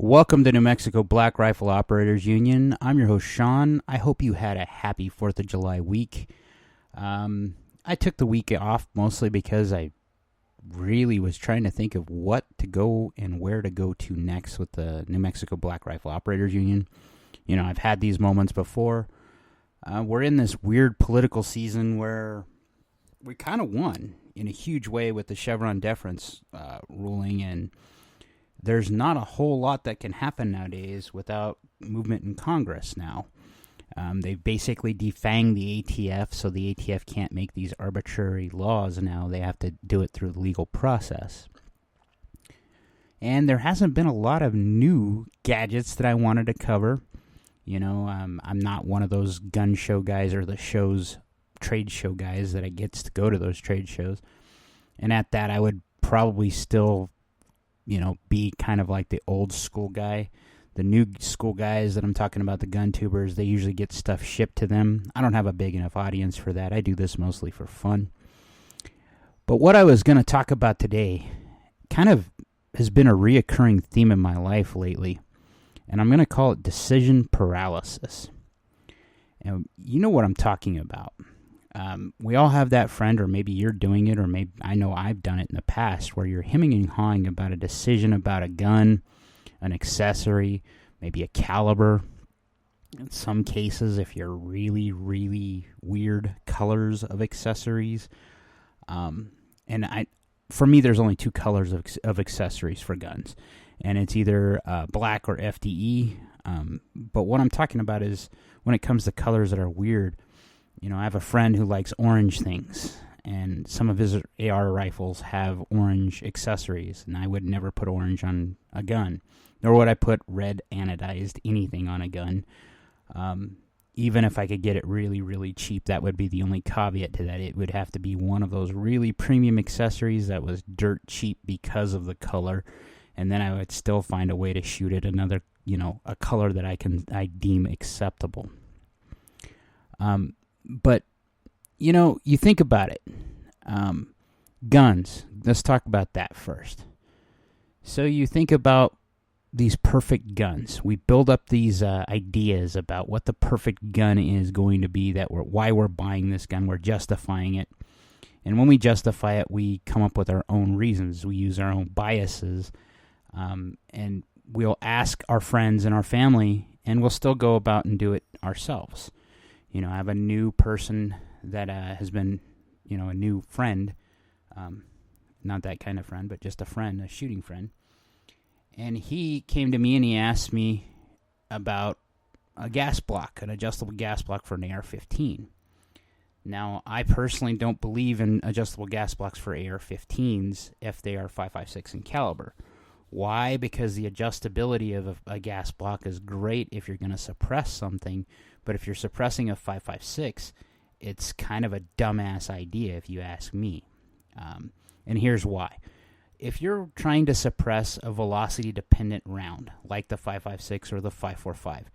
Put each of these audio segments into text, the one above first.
Welcome to New Mexico Black Rifle Operators Union. I'm your host, Sean. I hope you had a happy 4th of July week. I took the week off mostly because I really was trying to think of what to go and where to go to next with the New Mexico Black Rifle Operators Union. You know, I've had these moments before. We're in this weird political season where we kind of won in a huge way with the Chevron deference ruling, and there's not a whole lot that can happen nowadays without movement in Congress now. They've basically defanged the ATF, so the ATF can't make these arbitrary laws now. They have to do it through the legal process. And there hasn't been a lot of new gadgets that I wanted to cover. You know, I'm not one of those gun show guys or the trade show guys that gets to go to those trade shows. And at that, I would probably still, be kind of like the old school guy. The new school guys that I'm talking about, the gun tubers, they usually get stuff shipped to them. I don't have a big enough audience for that. I do this mostly for fun. But what I was going to talk about today kind of has been a reoccurring theme in my life lately. And I'm going to call it decision paralysis. And you know what I'm talking about. We all have that friend, or maybe you're doing it, or maybe I know I've done it in the past, where you're hemming and hawing about a decision about a gun, an accessory, maybe a caliber. In some cases, if you're really, really weird colors of accessories. For me, there's only two colors of accessories for guns. And it's either black or FDE. But what I'm talking about is when it comes to colors that are weird. I have a friend who likes orange things, and some of his AR rifles have orange accessories, and I would never put orange on a gun, nor would I put red anodized anything on a gun. Even if I could get it really, really cheap, that would be the only caveat to that. It would have to be one of those really premium accessories that was dirt cheap because of the color, and then I would still find a way to shoot it another, a color that I deem acceptable. But, you think about it. Guns. Let's talk about that first. So you think about these perfect guns. We build up these ideas about what the perfect gun is going to be, why we're buying this gun. We're justifying it. And when we justify it, we come up with our own reasons. We use our own biases. And we'll ask our friends and our family, and we'll still go about and do it ourselves. I have a new person that has been, a new friend, not that kind of friend, but just a friend, a shooting friend. And he came to me and he asked me about a gas block, an adjustable gas block for an AR-15. Now, I personally don't believe in adjustable gas blocks for AR-15s if they are 5.56 in caliber. Why? Because the adjustability of a gas block is great if you're going to suppress something, but if you're suppressing a 5.56, it's kind of a dumbass idea if you ask me. And here's why. If you're trying to suppress a velocity-dependent round, like the 5.56 or the 5.45,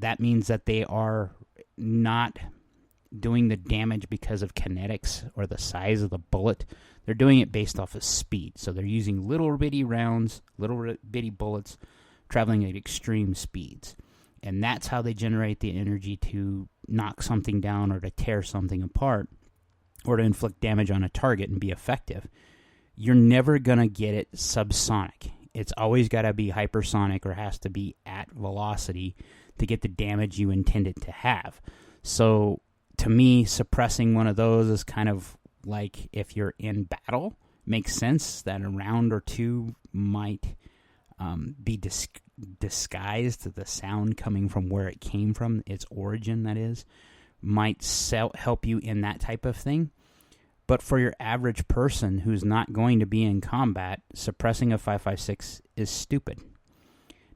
that means that they are not doing the damage because of kinetics or the size of the bullet. They're doing it based off of speed. So they're using little bitty rounds, little bitty bullets, traveling at extreme speeds. And that's how they generate the energy to knock something down or to tear something apart or to inflict damage on a target and be effective. You're never going to get it subsonic. It's always got to be hypersonic or has to be at velocity to get the damage you intend it to have. So to me, suppressing one of those is kind of like if you're in battle. Makes sense that a round or two might be disguised. The sound coming from where it came from, its origin, that is, might help you in that type of thing. But for your average person who's not going to be in combat, suppressing a 5.56 is stupid.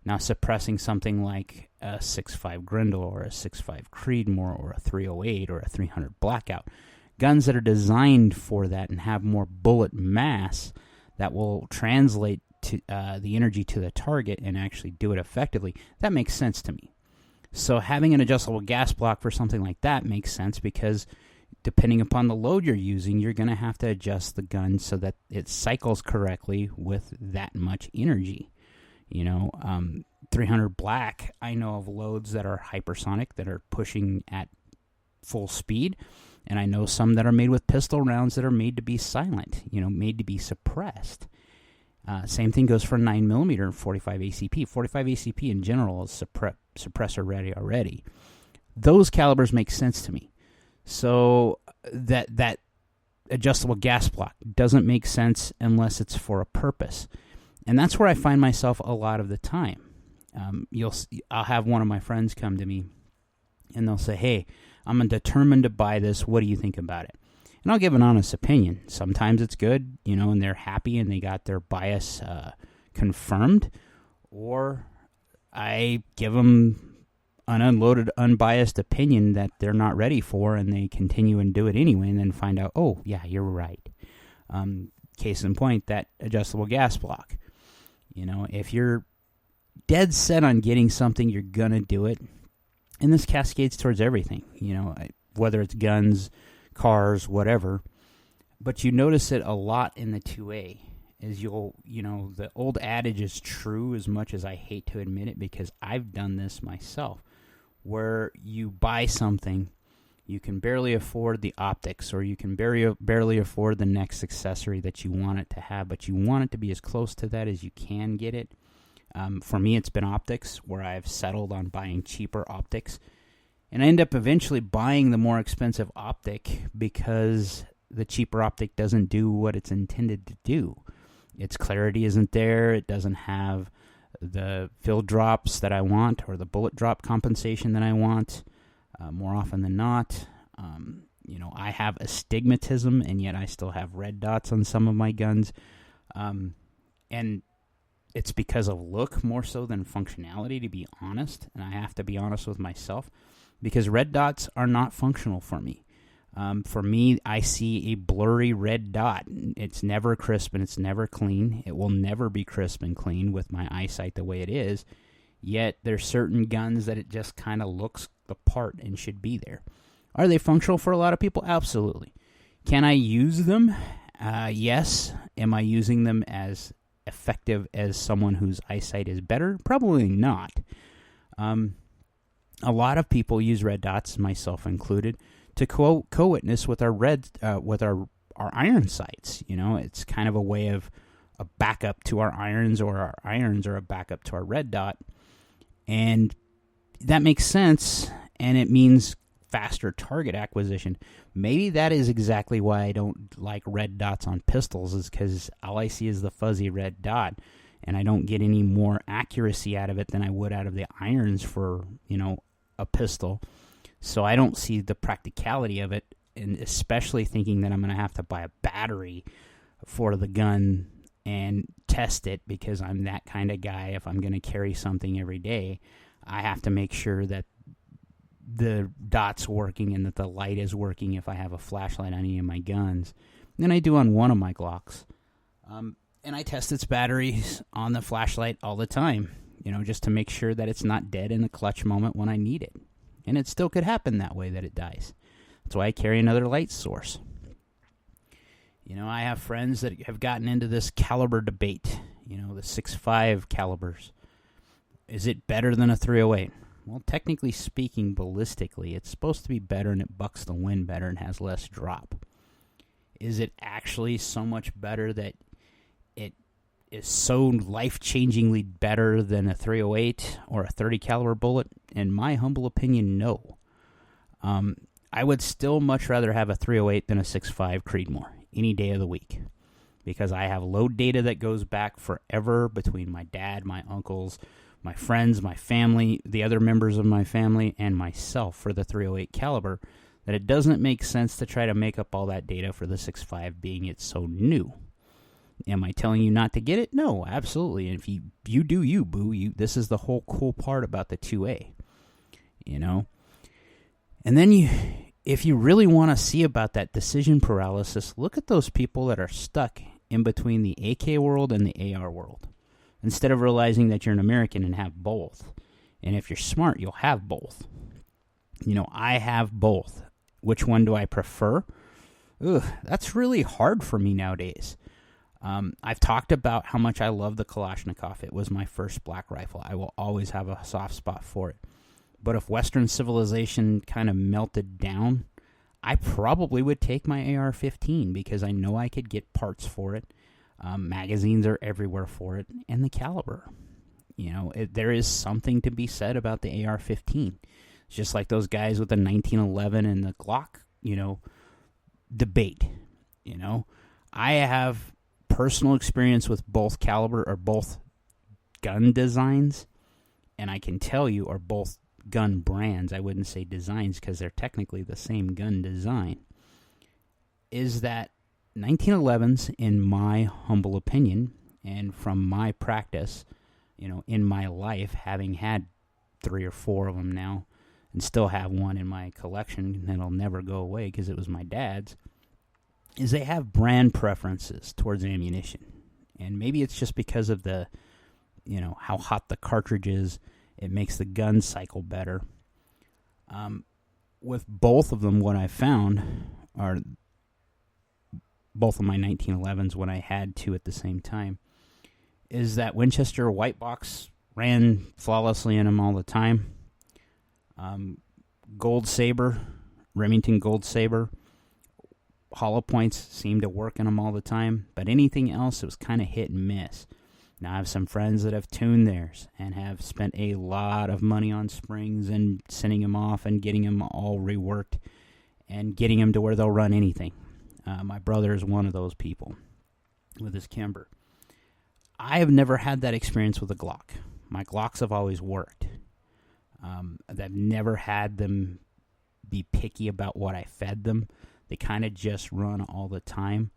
Now, suppressing something like a 6.5 Grendel or a 6.5 Creedmoor or a 308 or a 300 Blackout, guns that are designed for that and have more bullet mass that will translate to the energy to the target and actually do it effectively, that makes sense to me. So having an adjustable gas block for something like that makes sense because depending upon the load you're using, you're going to have to adjust the gun so that it cycles correctly with that much energy. .300 black, I know of loads that are hypersonic, that are pushing at full speed, and I know some that are made with pistol rounds that are made to be silent, made to be suppressed. Same thing goes for 9mm 45 ACP. 45 ACP in general is suppressor ready already. Those calibers make sense to me. So that adjustable gas block doesn't make sense unless it's for a purpose. And that's where I find myself a lot of the time. I'll have one of my friends come to me, and they'll say, "Hey, I'm determined to buy this. What do you think about it?" And I'll give an honest opinion. Sometimes it's good, and they're happy and they got their bias confirmed. Or I give them an unloaded, unbiased opinion that they're not ready for, and they continue and do it anyway, and then find out, oh, yeah, you're right. Case in point, that adjustable gas block. If you're dead set on getting something, you're going to do it. And this cascades towards everything, whether it's guns, cars, whatever. But you notice it a lot in the 2A. The old adage is true, as much as I hate to admit it, because I've done this myself, where you buy something, you can barely afford the optics, or you can barely afford the next accessory that you want it to have, but you want it to be as close to that as you can get it. For me, it's been optics, where I've settled on buying cheaper optics, and I end up eventually buying the more expensive optic because the cheaper optic doesn't do what it's intended to do. Its clarity isn't there. It doesn't have the field drops that I want, or the bullet drop compensation that I want, more often than not. I have astigmatism, and yet I still have red dots on some of my guns. And it's because of look more so than functionality, to be honest. And I have to be honest with myself, because red dots are not functional for me. For me, I see a blurry red dot. It's never crisp and it's never clean. It will never be crisp and clean with my eyesight the way it is. Yet there's certain guns that it just kind of looks the part and should be there. Are they functional for a lot of people? Absolutely. Can I use them? Yes. Am I using them as effective as someone whose eyesight is better? Probably not. A lot of people use red dots, myself included, to co-witness with our iron sights. It's kind of a way of a backup to our irons, or our irons are a backup to our red dot. And that makes sense, and it means faster target acquisition. Maybe that is exactly why I don't like red dots on pistols, is because all I see is the fuzzy red dot, and I don't get any more accuracy out of it than I would out of the irons for, a pistol. So I don't see the practicality of it, and especially thinking that I'm going to have to buy a battery for the gun and test it, because I'm that kind of guy. If I'm going to carry something every day, I have to make sure that the dot's working and that the light is working if I have a flashlight on any of my guns. And I do on one of my Glocks. And I test its batteries on the flashlight all the time, just to make sure that it's not dead in the clutch moment when I need it. And it still could happen that way, that it dies. That's why I carry another light source. I have friends that have gotten into this caliber debate, the 6.5 calibers. Is it better than a 308? Well, technically speaking, ballistically, it's supposed to be better, and it bucks the wind better and has less drop. Is it actually so much better that it is so life-changingly better than a 308 or a 30 caliber bullet? In my humble opinion, no. I would still much rather have a 308 than a 6.5 Creedmoor any day of the week, because I have load data that goes back forever between my dad, my uncles, my friends, my family, the other members of my family, and myself for the 308 caliber, that it doesn't make sense to try to make up all that data for the 6.5, being it's so new. Am I telling you not to get it? No, absolutely. And if you do you, boo. This is the whole cool part about the 2A, And then if you really want to see about that decision paralysis, look at those people that are stuck in between the AK world and the AR world, instead of realizing that you're an American and have both. And if you're smart, you'll have both. I have both. Which one do I prefer? That's really hard for me nowadays. I've talked about how much I love the Kalashnikov. It was my first black rifle. I will always have a soft spot for it. But if Western civilization kind of melted down, I probably would take my AR-15 because I know I could get parts for it. Magazines are everywhere for it, and the caliber. There is something to be said about the AR-15. It's just like those guys with the 1911 and the Glock, debate. I have personal experience with both caliber or both gun designs, and I can tell you, or both gun brands, I wouldn't say designs because they're technically the same gun design, is that 1911s, in my humble opinion, and from my practice, in my life, having had 3 or 4 of them now, and still have one in my collection that'll never go away because it was my dad's, is they have brand preferences towards ammunition. And maybe it's just because of the, how hot the cartridge is, it makes the gun cycle better. With both of them, what I found are both of my 1911s when I had 2 at the same time, is that Winchester white box ran flawlessly in them all the time. Gold Saber, Remington Gold Saber, hollow points seemed to work in them all the time, but anything else, it was kind of hit and miss. Now I have some friends that have tuned theirs and have spent a lot of money on springs and sending them off and getting them all reworked and getting them to where they'll run anything. My brother is one of those people with his Kimber. I have never had that experience with a Glock. My Glocks have always worked. I've never had them be picky about what I fed them. They kind of just run all the time.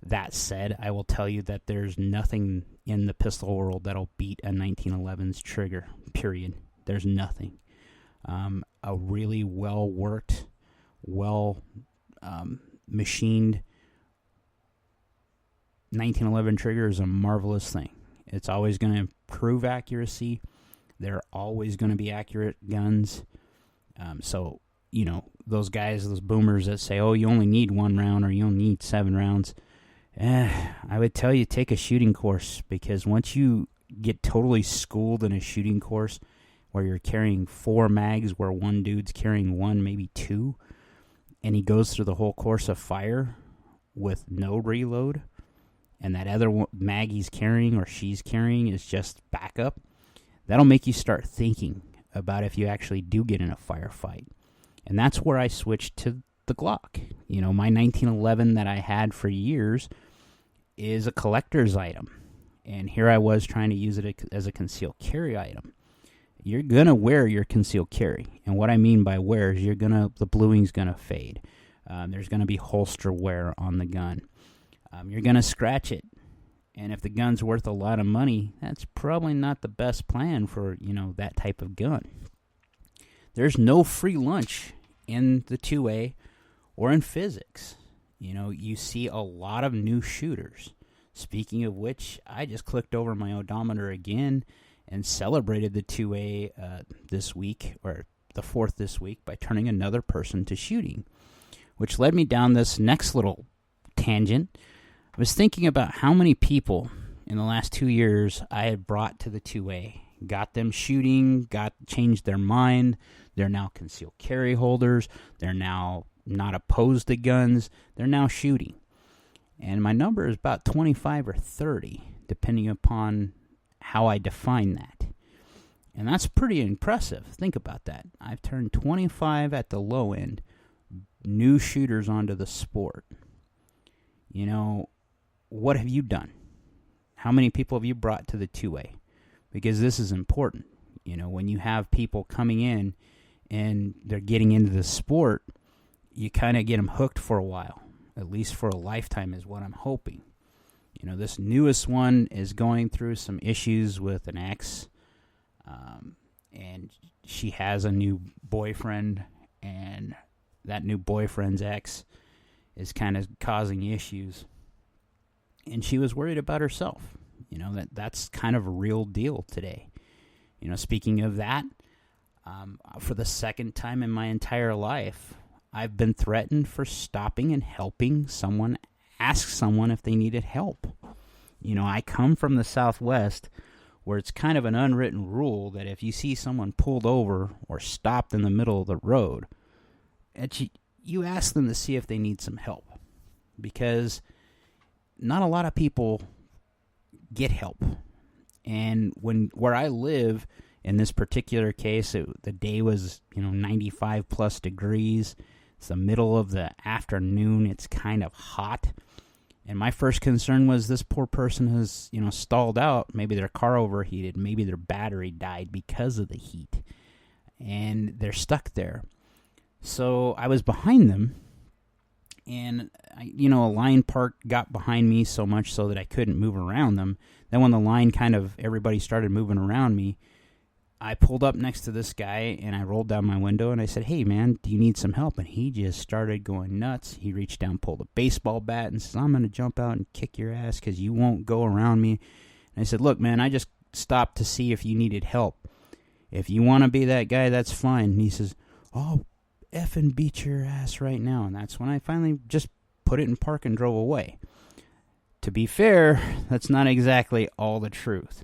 That said, I will tell you that there's nothing in the pistol world that'll beat a 1911's trigger, period. There's nothing. A really well-worked, machined 1911 trigger is a marvelous thing. It's always going to improve accuracy. They're always going to be accurate guns. So, those guys, those boomers that say, oh, you only need 1 round or you only need 7 rounds, I would tell you, take a shooting course, because once you get totally schooled in a shooting course where you're carrying 4 mags where one dude's carrying 1, maybe 2, and he goes through the whole course of fire with no reload, and that other mag he's carrying or she's carrying is just backup, that'll make you start thinking about if you actually do get in a firefight. And that's where I switched to the Glock. My 1911 that I had for years is a collector's item. And here I was trying to use it as a concealed carry item. You're going to wear your concealed carry. And what I mean by wear is the bluing's going to fade. There's going to be holster wear on the gun. You're going to scratch it. And if the gun's worth a lot of money, that's probably not the best plan for, that type of gun. There's no free lunch in the 2A or in physics. You see a lot of new shooters. Speaking of which, I just clicked over my odometer again and celebrated the 2A this week, or the 4th this week, by turning another person to shooting, which led me down this next little tangent. I was thinking about how many people in the last 2 years I had brought to the 2A, got them shooting, changed their mind. They're now concealed carry holders. They're now not opposed to guns. They're now shooting. And my number is about 25 or 30, depending upon how I define that. And that's pretty impressive. Think about that. I've turned 25 at the low end, new shooters onto the sport. What have you done? How many people have you brought to the 2A? Because this is important. When you have people coming in and they're getting into the sport, you kind of get them hooked for a while, at least for a lifetime is what I'm hoping. This newest one is going through some issues with an ex, and she has a new boyfriend, and that new boyfriend's ex is kind of causing issues. And she was worried about herself. That's kind of a real deal today. Speaking of that, for the second time in my entire life, I've been threatened for stopping and helping someone ask someone if they needed help. I come from the Southwest, where it's kind of an unwritten rule that if you see someone pulled over or stopped in the middle of the road, you ask them to see if they need some help, because not a lot of people get help. And where I live, in this particular case, the day was 95 plus degrees. It's the middle of the afternoon. It's kind of hot. And my first concern was this poor person has stalled out. Maybe their car overheated. Maybe their battery died because of the heat, and they're stuck there. So I was behind them, and a line part got behind me so much so that I couldn't move around them. Then when the line everybody started moving around me, I pulled up next to this guy, and I rolled down my window, and I said, "Hey, man, do you need some help?" And he just started going nuts. He reached down, pulled a baseball bat, and says, "I'm going to jump out and kick your ass because you won't go around me." And I said, "Look, man, I just stopped to see if you needed help. If you want to be that guy, that's fine." And he says, "Oh, effing beat your ass right now." And that's when I finally just put it in park and drove away. To be fair, that's not exactly all the truth.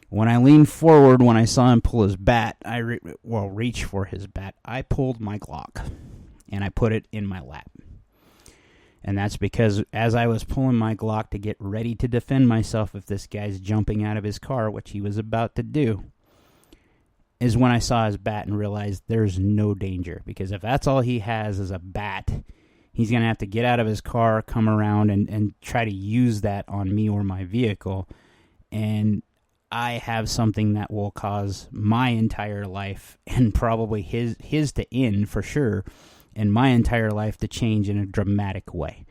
When I leaned forward, when I saw him pull his bat, reach for his bat, I pulled my Glock, and I put it in my lap. And that's because as I was pulling my Glock to get ready to defend myself if this guy's jumping out of his car, which he was about to do, is when I saw his bat and realized there's no danger. Because if that's all he has is a bat, he's going to have to get out of his car, come around, and try to use that on me or my vehicle. And I have something that will cause my entire life, and probably his to end for sure, and my entire life to change in a dramatic way.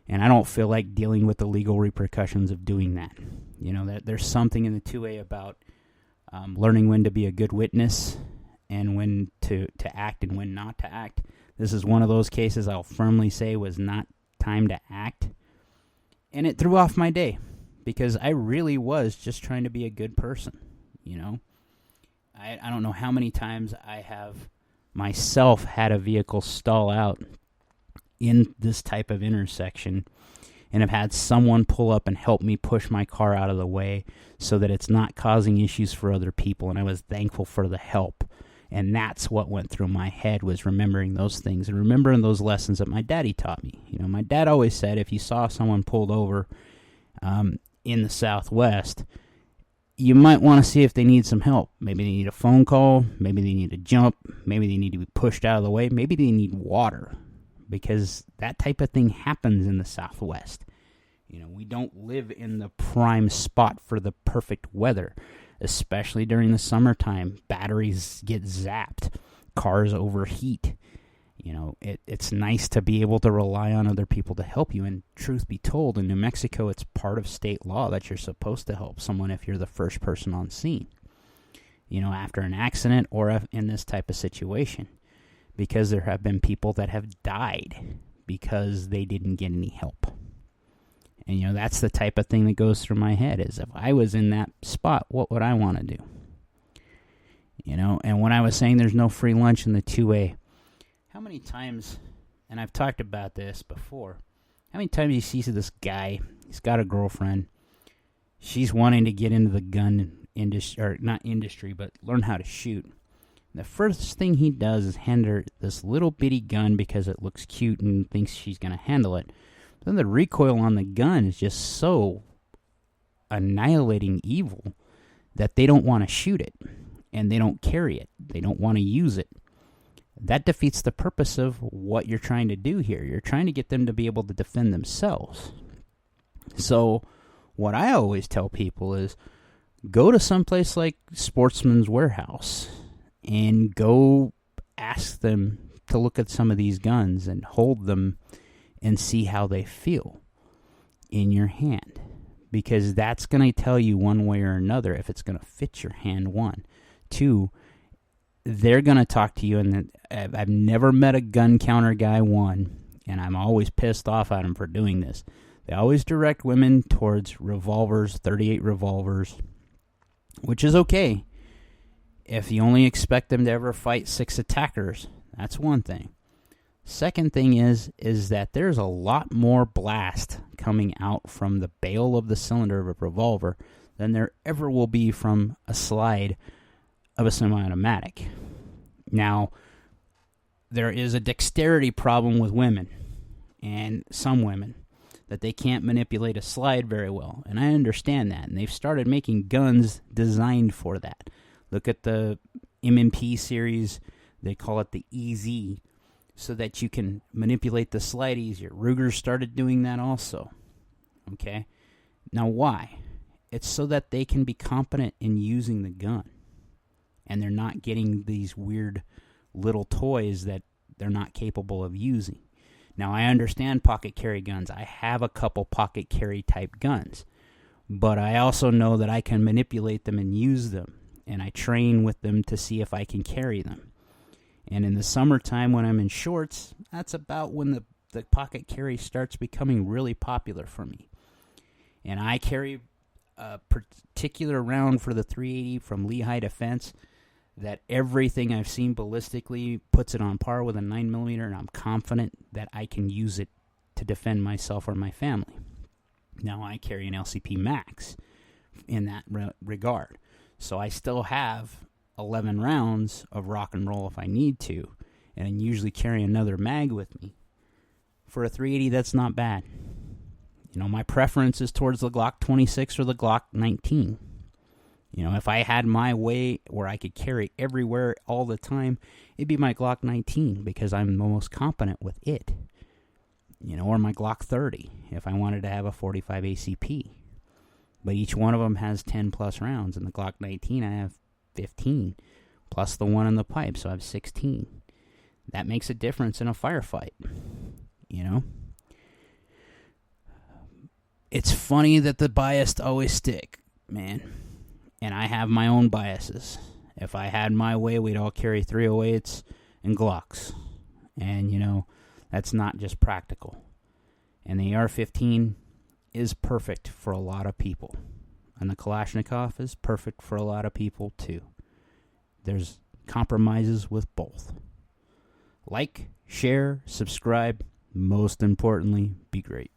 And I don't feel like dealing with the legal repercussions of doing that. That there's something in the 2A about learning when to be a good witness and when to act and when not to act. This is one of those cases I'll firmly say was not time to act. And it threw off my day, because I really was just trying to be a good person, I don't know how many times I have myself had a vehicle stall out in this type of intersection and have had someone pull up and help me push my car out of the way so that it's not causing issues for other people, and I was thankful for the help. And that's what went through my head, was remembering those things and remembering those lessons that my daddy taught me. My dad always said if you saw someone pulled over in the Southwest, you might want to see if they need some help. Maybe they need a phone call. Maybe they need a jump. Maybe they need to be pushed out of the way. Maybe they need water, because that type of thing happens in the Southwest. We don't live in the prime spot for the perfect weather, especially during the summertime. Batteries get zapped. Cars overheat. It's nice to be able to rely on other people to help you. And truth be told, in New Mexico, it's part of state law that you're supposed to help someone if you're the first person on scene, after an accident or in this type of situation. Because there have been people that have died because they didn't get any help. And, that's the type of thing that goes through my head, is if I was in that spot, what would I want to do? And when I was saying there's no free lunch in the 2A, how many times, and I've talked about this before, how many times you see this guy, he's got a girlfriend, she's wanting to get into the gun industry, or not industry, but learn how to shoot. The first thing he does is hand her this little bitty gun because it looks cute and thinks she's going to handle it. Then the recoil on the gun is just so annihilating evil that they don't want to shoot it, and they don't carry it. They don't want to use it. That defeats the purpose of what you're trying to do here. You're trying to get them to be able to defend themselves. So what I always tell people is go to someplace like Sportsman's Warehouse and go ask them to look at some of these guns and hold them and see how they feel in your hand. Because that's going to tell you one way or another if it's going to fit your hand, one. Two, they're going to talk to you, and I've never met a gun counter guy, one, and I'm always pissed off at them for doing this. They always direct women towards revolvers, .38 revolvers, which is okay. If you only expect them to ever fight 6 attackers, that's one thing. Second thing is that there's a lot more blast coming out from the barrel of the cylinder of a revolver than there ever will be from a slide of a semi-automatic. Now, there is a dexterity problem with women, and some women, that they can't manipulate a slide very well. And I understand that, and they've started making guns designed for that. Look at the M&P series, they call it the EZ, so that you can manipulate the slide easier. Ruger started doing that also. Okay? Now why? It's so that they can be competent in using the gun. And they're not getting these weird little toys that they're not capable of using. Now, I understand pocket carry guns. I have a couple pocket carry type guns. But I also know that I can manipulate them and use them. And I train with them to see if I can carry them. And in the summertime when I'm in shorts, that's about when the pocket carry starts becoming really popular for me. And I carry a particular round for the 380 from Lehigh Defense that everything I've seen ballistically puts it on par with a 9mm, and I'm confident that I can use it to defend myself or my family. Now, I carry an LCP Max in that regard. So I still have 11 rounds of rock and roll if I need to, and I usually carry another mag with me. For a 380, that's not bad. You know, my preference is towards the Glock 26 or the Glock 19. You know, if I had my way where I could carry everywhere all the time, it'd be my Glock 19 because I'm the most competent with it. You know, or my Glock 30 if I wanted to have a 45 ACP. But each one of them has 10 plus rounds. In the Glock 19, I have 15 plus the one in the pipe, so I have 16. That makes a difference in a firefight. You know? It's funny that the bias always stick, man. And I have my own biases. If I had my way, we'd all carry 308s and Glocks. And, you know, that's not just practical. And the AR-15 is perfect for a lot of people. And the Kalashnikov is perfect for a lot of people, too. There's compromises with both. Like, share, subscribe. Most importantly, be great.